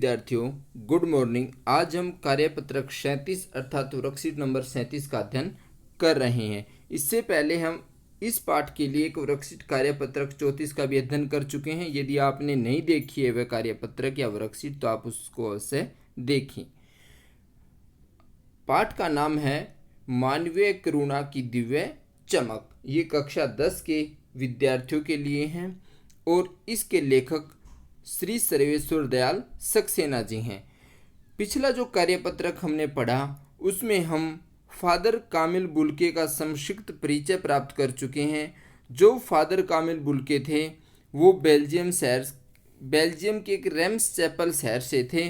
विद्यार्थियों, good morning. आज हम कार्यपत्रक 37 अर्थात वर्कशीट नंबर 37 का अध्ययन कर रहे हैं। इससे पहले हम इस पाठ के लिए एक वर्कशीट कार्यपत्रक 34 का भी अध्ययन कर चुके हैं। यदि आपने नहीं देखी है वह कार्यपत्रक या वर्कशीट तो आप उसको अवश्य देखें। पाठ का नाम है मानवीय करुणा की दिव्य चमक। ये कक्षा 10 के विद्यार्थियों के लिए हैं और इसके लेखक श्री सर्वेश्वर दयाल सक्सेना जी हैं। पिछला जो कार्यपत्रक हमने पढ़ा उसमें हम फादर कामिल बुल्के का संक्षिप्त परिचय प्राप्त कर चुके हैं। जो फादर कामिल बुल्के थे वो बेल्जियम के एक रेम्स चैपल शहर से थे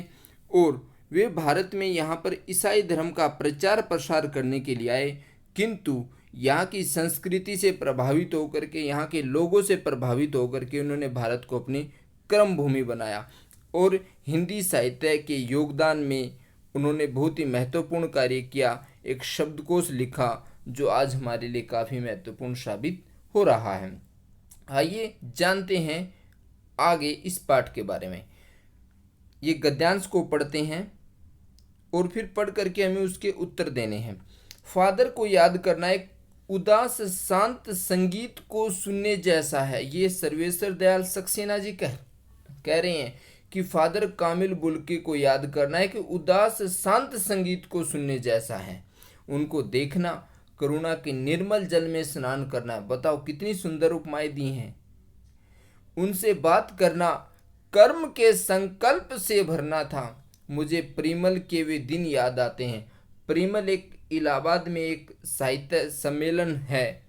और वे भारत में यहाँ पर ईसाई धर्म का प्रचार प्रसार करने के लिए आए, किंतु यहाँ की संस्कृति से प्रभावित होकर के, यहाँ के लोगों से प्रभावित होकर के उन्होंने भारत को अपनी कर्म भूमि बनाया और हिंदी साहित्य के योगदान में उन्होंने बहुत ही महत्वपूर्ण कार्य किया। एक शब्दकोश लिखा जो आज हमारे लिए काफ़ी महत्वपूर्ण साबित हो रहा है। आइए जानते हैं आगे इस पाठ के बारे में। ये गद्यांश को पढ़ते हैं और फिर पढ़ करके हमें उसके उत्तर देने हैं। फादर को याद करना एक उदास शांत संगीत को सुनने जैसा है। ये सर्वेश्वर दयाल सक्सेना जी कह रहे हैं कि फादर कामिल बुल्के को याद करना है कि उदास शांत संगीत को सुनने जैसा है। उनको देखना करुणा के निर्मल जल में स्नान करना। बताओ कितनी सुंदर उपमाएं दी हैं। उनसे बात करना कर्म के संकल्प से भरना था। मुझे परिमल के वे दिन याद आते हैं। परिमल एक इलाहाबाद में एक साहित्य सम्मेलन है,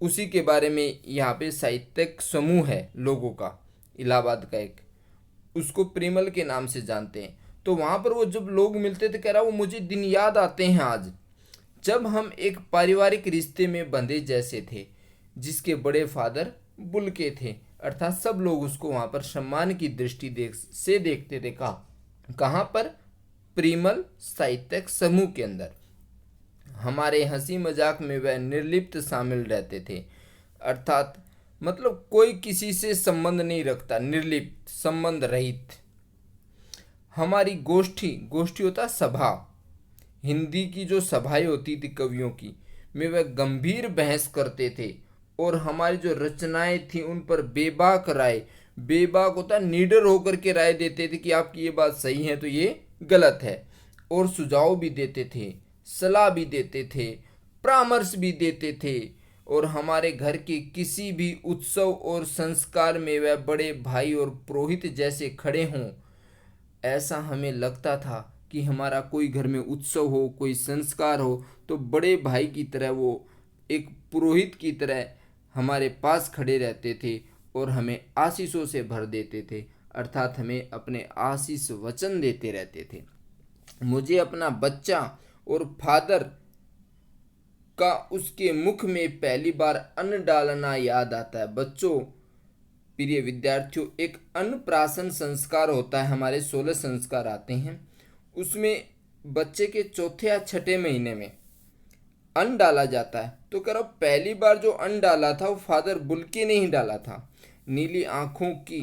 उसी के बारे में यहाँ पे साहित्यिक समूह है लोगों का, इलाहाबाद का एक, उसको परिमल के नाम से जानते हैं। तो वहाँ पर वो जब लोग मिलते थे, कह रहा वो मुझे दिन याद आते हैं आज जब हम एक पारिवारिक रिश्ते में बंधे जैसे थे, जिसके बड़े फादर बुल्के थे। अर्थात सब लोग उसको वहाँ पर सम्मान की दृष्टि से देखते थे। कहाँ पर? परिमल साहित्यिक समूह के अंदर। हमारे हंसी मजाक में वह निर्लिप्त शामिल रहते थे। अर्थात मतलब कोई किसी से संबंध नहीं रखता, निर्लिप्त, संबंध रहित। हमारी गोष्ठी होता सभा, हिंदी की जो सभाएं होती थी कवियों की, में वह गंभीर बहस करते थे और हमारी जो रचनाएं थी उन पर बेबाक होता निडर होकर के राय देते थे कि आपकी ये बात सही है तो ये गलत है, और सुझाव भी देते थे, सलाह भी देते थे, परामर्श भी देते थे। और हमारे घर के किसी भी उत्सव और संस्कार में वह बड़े भाई और पुरोहित जैसे खड़े हों। ऐसा हमें लगता था कि हमारा कोई घर में उत्सव हो, कोई संस्कार हो तो बड़े भाई की तरह वो एक पुरोहित की तरह हमारे पास खड़े रहते थे और हमें आशीषों से भर देते थे। अर्थात हमें अपने आशीष वचन देते रहते थे। मुझे अपना बच्चा और फादर का उसके मुख में पहली बार अन्न डालना याद आता है। बच्चों, प्रिय विद्यार्थियों, एक अन्नप्राशन संस्कार होता है, हमारे 16 संस्कार आते हैं, उसमें बच्चे के चौथे या छठे महीने में अन्न डाला जाता है। तो करो पहली बार जो अन्न डाला था वो फादर बुल्के ने ही डाला था। नीली आंखों की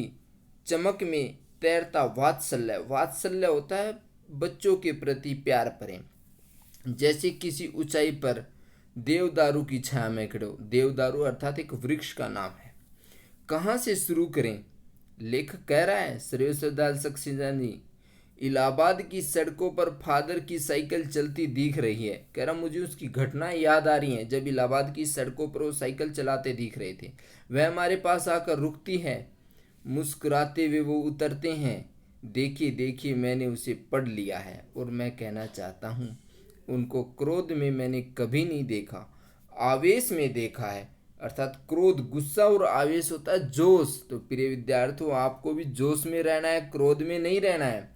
चमक में तैरता वात्सल्य होता है बच्चों के प्रति प्यार प्रेम। जैसे किसी ऊंचाई पर देवदारू की छाया में खड़े हो। देवदारू अर्थात एक वृक्ष का नाम है। कहाँ से शुरू करें? लेखक कह रहा है सर्वेश्वर दयाल सक्सेना जी, इलाहाबाद की सड़कों पर फादर की साइकिल चलती दिख रही है। कह रहा मुझे उसकी घटनाएं याद आ रही हैं जब इलाहाबाद की सड़कों पर वो साइकिल चलाते दिख रहे थे। वह हमारे पास आकर रुकती है, मुस्कुराते हुए वो उतरते हैं। देखिए मैंने उसे पढ़ लिया है और मैं कहना चाहता हूँ उनको क्रोध में मैंने कभी नहीं देखा, आवेश में देखा है। अर्थात क्रोध, गुस्सा और आवेश होता है जोश। तो प्रिय विद्यार्थियों, आपको भी जोश में रहना है, क्रोध में नहीं रहना है,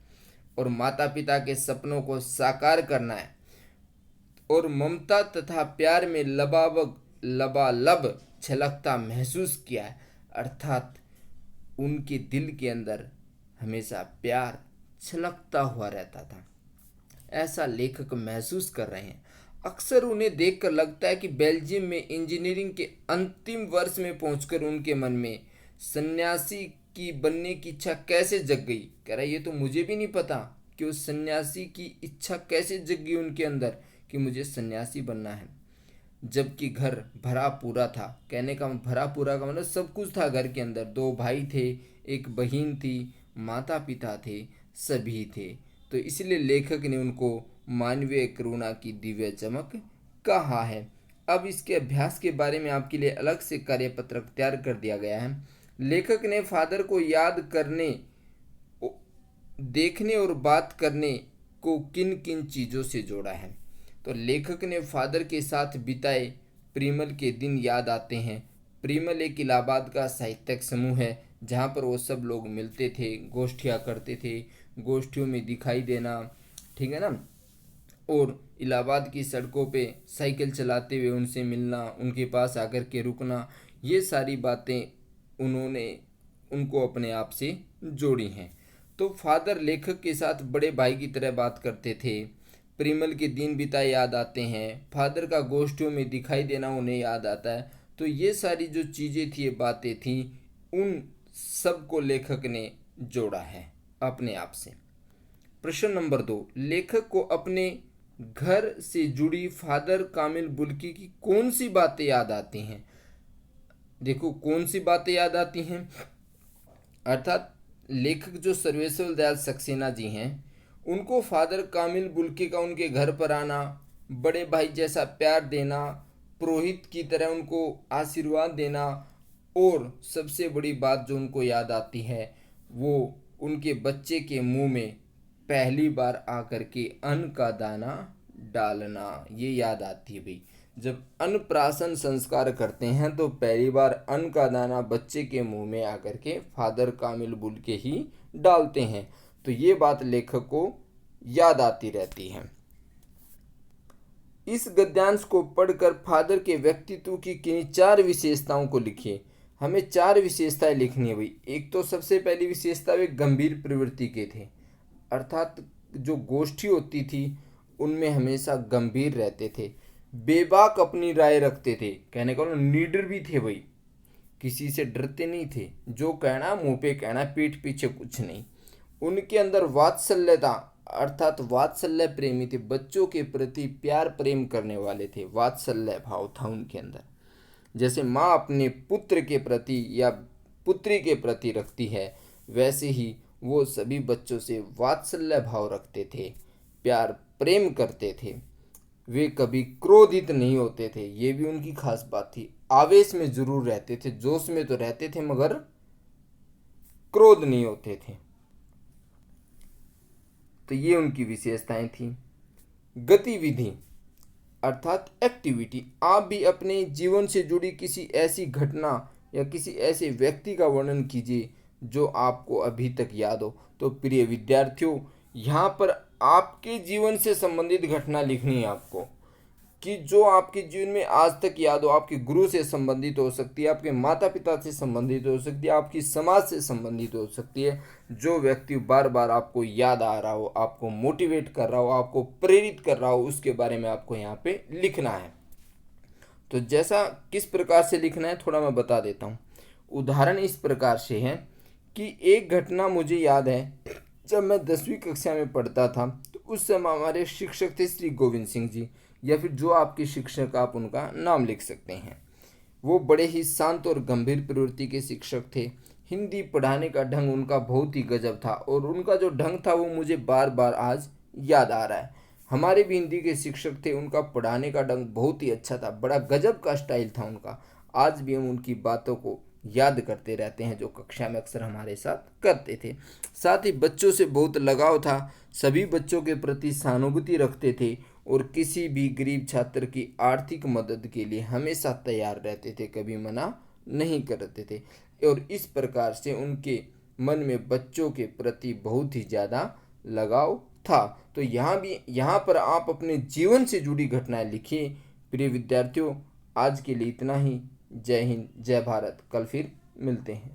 और माता पिता के सपनों को साकार करना है और ममता तथा प्यार में लबालब छलकता महसूस किया है। अर्थात उनके दिल के अंदर हमेशा प्यार छलकता हुआ रहता था, ऐसा लेखक महसूस कर रहे हैं। अक्सर उन्हें देखकर लगता है कि बेल्जियम में इंजीनियरिंग के अंतिम वर्ष में पहुंचकर उनके मन में सन्यासी की बनने की इच्छा कैसे जग गई? कह रहा है ये तो मुझे भी नहीं पता कि उस सन्यासी की इच्छा कैसे जग गई उनके अंदर कि मुझे सन्यासी बनना है, जबकि घर भरा पूरा था। कहने का भरा पूरा का मतलब सब कुछ था घर के अंदर। दो भाई थे, एक बहन थी, माता पिता थे, सभी थे। तो इसलिए लेखक ने उनको मानवीय करुणा की दिव्य चमक कहा है। अब इसके अभ्यास के बारे में आपके लिए अलग से कार्यपत्रक तैयार कर दिया गया है। लेखक ने फादर को याद करने, देखने और बात करने को किन किन चीज़ों से जोड़ा है। तो लेखक ने फादर के साथ बिताए प्रिमल के दिन याद आते हैं। प्रिमल एक इलाहाबाद का साहित्यिक समूह है जहाँ पर वो सब लोग मिलते थे, गोष्ठियाँ करते थे, गोष्ठियों में दिखाई देना, ठीक है ना। और इलाहाबाद की सड़कों पे साइकिल चलाते हुए उनसे मिलना, उनके पास आकर के रुकना, ये सारी बातें उन्होंने उनको अपने आप से जोड़ी हैं। तो फादर लेखक के साथ बड़े भाई की तरह बात करते थे। प्रिमल के दिन बिताए याद आते हैं, फादर का गोष्ठियों में दिखाई देना उन्हें याद आता है। तो ये सारी जो चीज़ें थी, ये बातें थी, उन सब को लेखक ने जोड़ा है अपने आप से। प्रश्न नंबर 2, लेखक को अपने घर से जुड़ी फादर कामिल बुल्की की कौन सी बातें याद आती हैं? देखो कौन सी बातें याद आती हैं, अर्थात लेखक जो सर्वेश्वर दयाल सक्सेना जी हैं, उनको फादर कामिल बुल्की का उनके घर पर आना, बड़े भाई जैसा प्यार देना, पुरोहित की तरह उनको आशीर्वाद देना, और सबसे बड़ी बात जो उनको याद आती है वो उनके बच्चे के मुंह में पहली बार आकर के अन्न का दाना डालना, ये याद आती है भाई। जब अन्नप्राशन संस्कार करते हैं तो पहली बार अन्न का दाना बच्चे के मुंह में आकर के फादर कामिल बुल्के ही डालते हैं। तो ये बात लेखक को याद आती रहती है। इस गद्यांश को पढ़कर फादर के व्यक्तित्व की किन्हीं 4 विशेषताओं को लिखिए। हमें 4 विशेषताएं लिखनी है भाई। एक तो सबसे पहली विशेषता वे गंभीर प्रवृत्ति के थे, अर्थात जो गोष्ठी होती थी उनमें हमेशा गंभीर रहते थे, बेबाक अपनी राय रखते थे। कहने का मतलब लीडर भी थे भाई, किसी से डरते नहीं थे, जो कहना मुंह पे कहना, पीठ पीछे कुछ नहीं। उनके अंदर वात्सल्यता, अर्थात वात्सल्य प्रेमी थे, बच्चों के प्रति प्यार प्रेम करने वाले थे, वात्सल्य भाव था उनके अंदर। जैसे माँ अपने पुत्र के प्रति या पुत्री के प्रति रखती है, वैसे ही वो सभी बच्चों से वात्सल्य भाव रखते थे, प्यार प्रेम करते थे। वे कभी क्रोधित नहीं होते थे, ये भी उनकी खास बात थी। आवेश में जरूर रहते थे, जोश में तो रहते थे मगर क्रोध नहीं होते थे। तो ये उनकी विशेषताएं थी। गतिविधि अर्थात एक्टिविटी, आप भी अपने जीवन से जुड़ी किसी ऐसी घटना या किसी ऐसे व्यक्ति का वर्णन कीजिए जो आपको अभी तक याद हो। तो प्रिय विद्यार्थियों, यहाँ पर आपके जीवन से संबंधित घटना लिखनी है आपको, कि जो आपके जीवन में आज तक याद हो। आपके गुरु से संबंधित हो सकती है, आपके माता पिता से संबंधित हो सकती है, आपकी समाज से संबंधित हो सकती है। जो व्यक्ति बार बार आपको याद आ रहा हो, आपको मोटिवेट कर रहा हो, आपको प्रेरित कर रहा हो, उसके बारे में आपको यहाँ पे लिखना है। तो जैसा किस प्रकार से लिखना है थोड़ा मैं बता देता हूँ। उदाहरण इस प्रकार से है कि एक घटना मुझे याद है, जब मैं 10वीं कक्षा में पढ़ता था तो उस समय हमारे शिक्षक थे श्री गोविंद सिंह जी, या फिर जो आपके शिक्षक आप उनका नाम लिख सकते हैं। वो बड़े ही शांत और गंभीर प्रवृत्ति के शिक्षक थे। हिंदी पढ़ाने का ढंग उनका बहुत ही गजब था, और उनका जो ढंग था वो मुझे बार बार आज याद आ रहा है। हमारे भी हिंदी के शिक्षक थे, उनका पढ़ाने का ढंग बहुत ही अच्छा था, बड़ा गजब का स्टाइल था उनका। आज भी हम उनकी बातों को याद करते रहते हैं, जो कक्षा में अक्सर हमारे साथ करते थे। साथ ही बच्चों से बहुत लगाव था, सभी बच्चों के प्रति सहानुभूति रखते थे, और किसी भी गरीब छात्र की आर्थिक मदद के लिए हमेशा तैयार रहते थे, कभी मना नहीं करते थे। और इस प्रकार से उनके मन में बच्चों के प्रति बहुत ही ज़्यादा लगाव था। तो यहाँ पर आप अपने जीवन से जुड़ी घटनाएं लिखिए। प्रिय विद्यार्थियों, आज के लिए इतना ही। जय हिंद, जय भारत। कल फिर मिलते हैं।